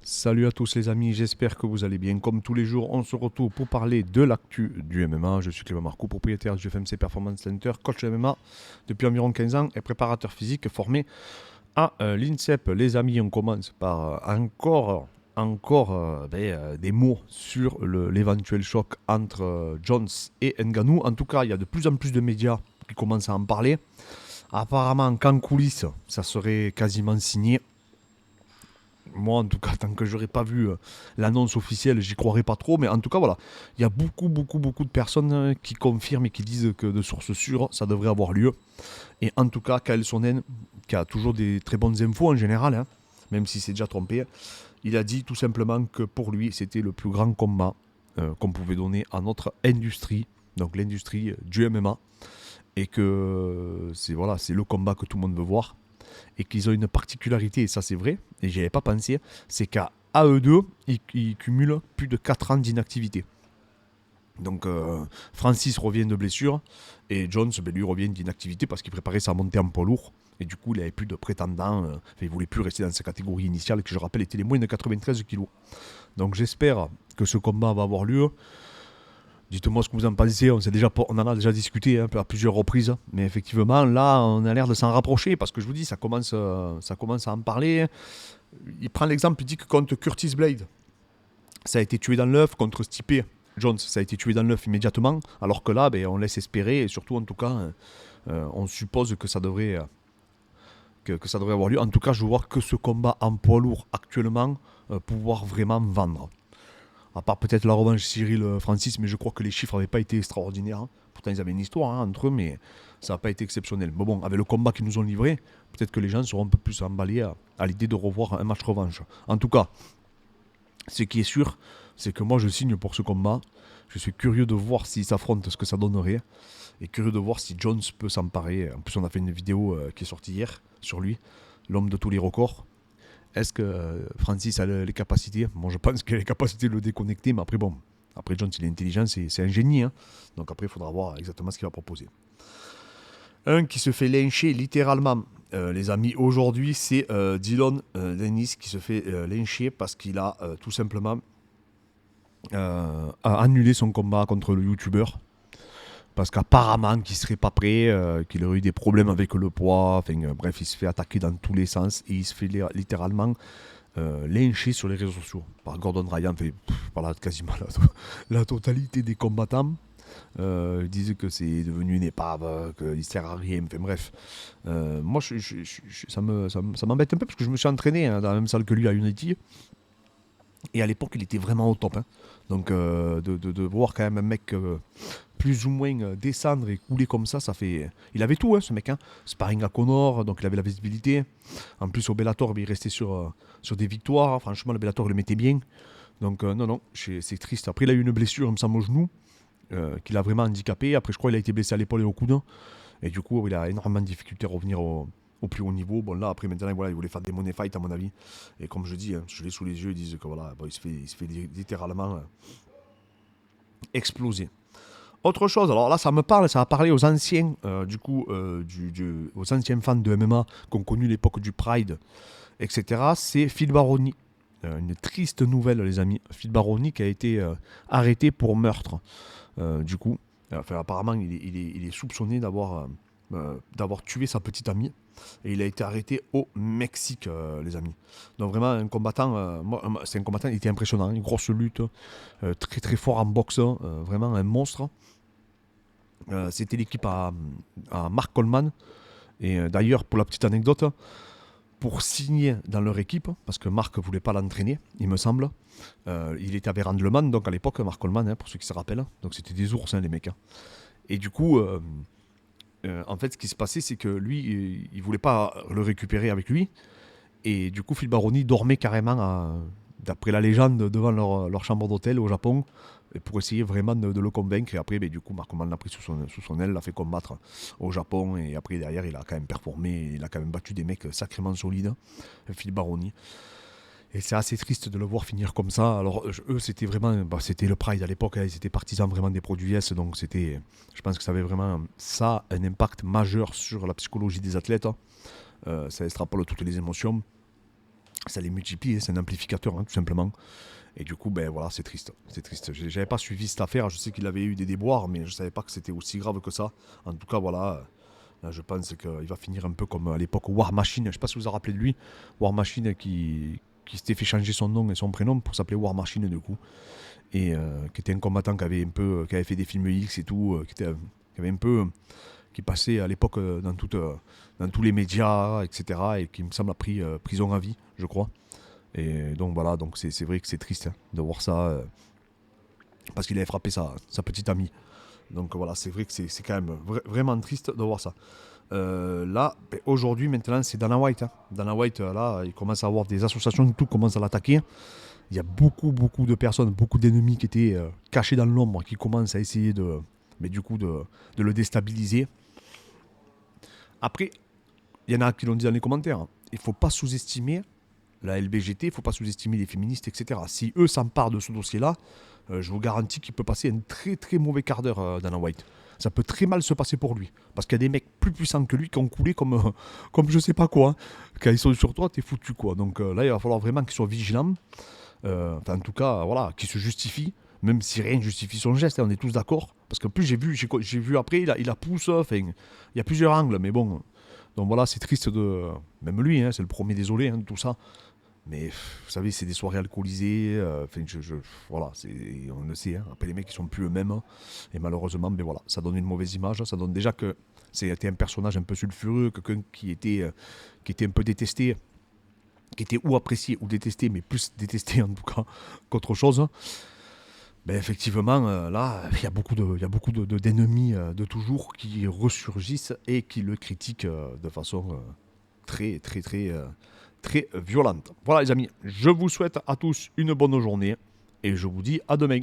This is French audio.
Salut à tous les amis, j'espère que vous allez bien. Comme tous les jours, on se retrouve pour parler de l'actu du MMA. Je suis Clément Marco, propriétaire du FMC Performance Center, coach de MMA depuis environ 15 ans et préparateur physique formé à l'INSEP. Les amis, on commence par encore des mots sur l'éventuel choc entre Jones et Ngannou. En tout cas, il y a de plus en plus de médias qui commencent à en parler. Apparemment, qu'en coulisses, ça serait quasiment signé. Moi, en tout cas, tant que j'aurais pas vu l'annonce officielle, j'y croirais pas trop. Mais en tout cas, voilà, il y a beaucoup de personnes qui confirment et qui disent que de sources sûres, ça devrait avoir lieu. Et en tout cas, Kael Sonnen, qui a toujours des très bonnes infos en général, hein, même si c'est déjà trompé, il a dit tout simplement que pour lui, c'était le plus grand combat qu'on pouvait donner à notre industrie, donc l'industrie du MMA, et que c'est le combat que tout le monde veut voir et qu'ils ont une particularité, et ça c'est vrai, et j'y avais pas pensé, c'est qu'à eux deux, ils cumulent plus de 4 ans d'inactivité. Donc Francis revient de blessure, et Jones, lui, revient d'inactivité parce qu'il préparait sa montée en poids lourd, et du coup il n'avait plus de prétendants, il voulait plus rester dans sa catégorie initiale, qui je rappelle était les moins de 93 kilos. Donc j'espère que ce combat va avoir lieu. Dites-moi ce que vous en pensez, on en a déjà discuté à plusieurs reprises, mais effectivement, là, on a l'air de s'en rapprocher, parce que je vous dis, ça commence à en parler. Il prend l'exemple, il dit que contre Curtis Blade, ça a été tué dans l'œuf, contre Stipe Jones, ça a été tué dans l'œuf immédiatement, alors que là, ben, on laisse espérer, et surtout, en tout cas, on suppose que que ça devrait avoir lieu. En tout cas, je vois que ce combat en poids lourd actuellement pouvoir vraiment vendre. À part peut-être la revanche Cyril-Francis, mais je crois que les chiffres n'avaient pas été extraordinaires, hein. Pourtant, ils avaient une histoire entre eux, mais ça n'a pas été exceptionnel. Mais bon, avec le combat qu'ils nous ont livré, peut-être que les gens seront un peu plus emballés à l'idée de revoir un match revanche. En tout cas, ce qui est sûr, c'est que moi, je signe pour ce combat. Je suis curieux de voir s'ils s'affrontent, ce que ça donnerait. Et curieux de voir si Jones peut s'emparer. En plus, on a fait une vidéo qui est sortie hier sur lui, l'homme de tous les records. Est-ce que Francis a les capacités? Bon, je pense qu'il a les capacités de le déconnecter, mais après, bon, après Jones, il est intelligent, c'est un génie, hein. Donc après, il faudra voir exactement ce qu'il va proposer. Un qui se fait lyncher littéralement, les amis, aujourd'hui, c'est Dylan Dennis qui se fait lyncher parce qu'il a tout simplement annulé son combat contre le youtubeur. Parce qu'apparemment qu'il serait pas prêt, qu'il aurait eu des problèmes avec le poids, enfin bref, il se fait attaquer dans tous les sens et il se fait littéralement lynché sur les réseaux sociaux par Gordon Ryan, par quasiment la totalité des combattants. Ils disent que c'est devenu une épave, qu'il sert à rien, enfin bref. Moi, ça m'embête un peu parce que je me suis entraîné hein, dans la même salle que lui à Unity. Et à l'époque, il était vraiment au top, hein. Donc, de voir quand même un mec plus ou moins descendre et couler comme ça fait. Il avait tout, hein, ce mec. Hein. Sparring à Connor, donc il avait la visibilité. En plus, au Bellator, il restait sur des victoires. Franchement, le Bellator le mettait bien. Donc, non, c'est triste. Après, il a eu une blessure, il me semble, au genou, qui l'a vraiment handicapé. Après, je crois qu'il a été blessé à l'épaule et au coude. Et du coup, il a énormément de difficultés à revenir au plus haut niveau. Bon, là, après, maintenant, voilà, il voulait faire des money fights, à mon avis. Et comme je dis, hein, je l'ai sous les yeux, ils disent que voilà, bon, il se fait littéralement exploser. Autre chose, alors là, ça me parle, ça va parler aux anciens, aux anciens fans de MMA qui ont connu l'époque du Pride, etc. C'est Phil Baroni. Une triste nouvelle, les amis. Phil Baroni qui a été arrêté pour meurtre. Du coup, apparemment, il est soupçonné d'avoir tué sa petite amie. Et il a été arrêté au Mexique, les amis. Donc vraiment, un combattant, c'est un combattant, il était impressionnant. Une grosse lutte, très très fort en boxe, vraiment un monstre. C'était l'équipe à Mark Coleman. Et d'ailleurs, pour la petite anecdote, pour signer dans leur équipe, parce que Marc ne voulait pas l'entraîner, il me semble, il était à Vérandleman, donc à l'époque, Mark Coleman, hein, pour ceux qui se rappellent. Donc c'était des ours, hein, les mecs. Hein. Et du coup, en fait, ce qui se passait, c'est que lui, il voulait pas le récupérer avec lui. Et du coup, Phil Baroni dormait carrément, d'après la légende, devant leur chambre d'hôtel au Japon, pour essayer vraiment de le convaincre. Et après, du coup, Mark Coleman l'a pris sous son aile, l'a fait combattre au Japon. Et après, derrière, il a quand même performé. Il a quand même battu des mecs sacrément solides, Phil Baroni. Et c'est assez triste de le voir finir comme ça. Alors, eux, c'était vraiment. C'était le Pride à l'époque. Hein, ils étaient partisans vraiment des produits S. Donc, je pense que ça avait vraiment ça un impact majeur sur la psychologie des athlètes. Hein. Ça extrapole toutes les émotions. Ça les multiplie, hein, c'est un amplificateur, hein, tout simplement. Et du coup, ben voilà, c'est triste. C'est triste. J'avais pas suivi cette affaire. Je sais qu'il avait eu des déboires, mais je savais pas que c'était aussi grave que ça. En tout cas, voilà. Là, je pense qu'il va finir un peu comme à l'époque War Machine. Je sais pas si vous vous rappelez de lui. War Machine qui s'était fait changer son nom et son prénom pour s'appeler War Machine du coup. Et qui était un combattant qui avait fait des films X et tout, qui avait un peu, qui passait à l'époque dans tous les médias, etc. Et qui me semble a pris prison à vie, je crois. Et donc voilà, donc c'est vrai que c'est triste, hein, de voir ça, parce qu'il avait frappé sa petite amie. Donc voilà, c'est vrai que c'est quand même vraiment triste de voir ça. Là, ben, aujourd'hui, maintenant, c'est Dana White, hein. Dana White, là, il commence à avoir des associations, tout commence à l'attaquer. Il y a beaucoup, beaucoup de personnes, beaucoup d'ennemis qui étaient cachés dans l'ombre, qui commencent à essayer mais du coup, de le déstabiliser. Après, il y en a qui l'ont dit dans les commentaires, hein, il ne faut pas sous-estimer la LBGT, il ne faut pas sous-estimer les féministes, etc. Si eux s'emparent de ce dossier-là, je vous garantis qu'il peut passer un très très mauvais quart d'heure, Dana White. Ça peut très mal se passer pour lui. Parce qu'il y a des mecs plus puissants que lui qui ont coulé comme je sais pas quoi, hein. Quand ils sont sur toi, t'es foutu, quoi. Donc là, il va falloir vraiment qu'ils soient vigilants. Enfin, en tout cas, voilà, qu'ils se justifient. Même si rien ne justifie son geste, hein, on est tous d'accord. Parce qu'en plus, j'ai vu après, il a pousse. Enfin, il y a plusieurs angles, mais bon. Donc voilà, c'est triste de. Même lui, hein, c'est le premier désolé, hein, de tout ça. Mais vous savez, c'est des soirées alcoolisées. Enfin, voilà, on le sait. Hein, après, les mecs, ils sont plus eux-mêmes. Hein, et malheureusement, ben voilà, ça donne une mauvaise image. Ça donne déjà que c'était un personnage un peu sulfureux, quelqu'un qui était un peu détesté, qui était ou apprécié ou détesté, mais plus détesté en tout cas qu'autre chose. Ben effectivement, là, il y a beaucoup d'ennemis de toujours qui ressurgissent et qui le critiquent de façon très, très, très, très violente. Voilà les amis, je vous souhaite à tous une bonne journée et je vous dis à demain.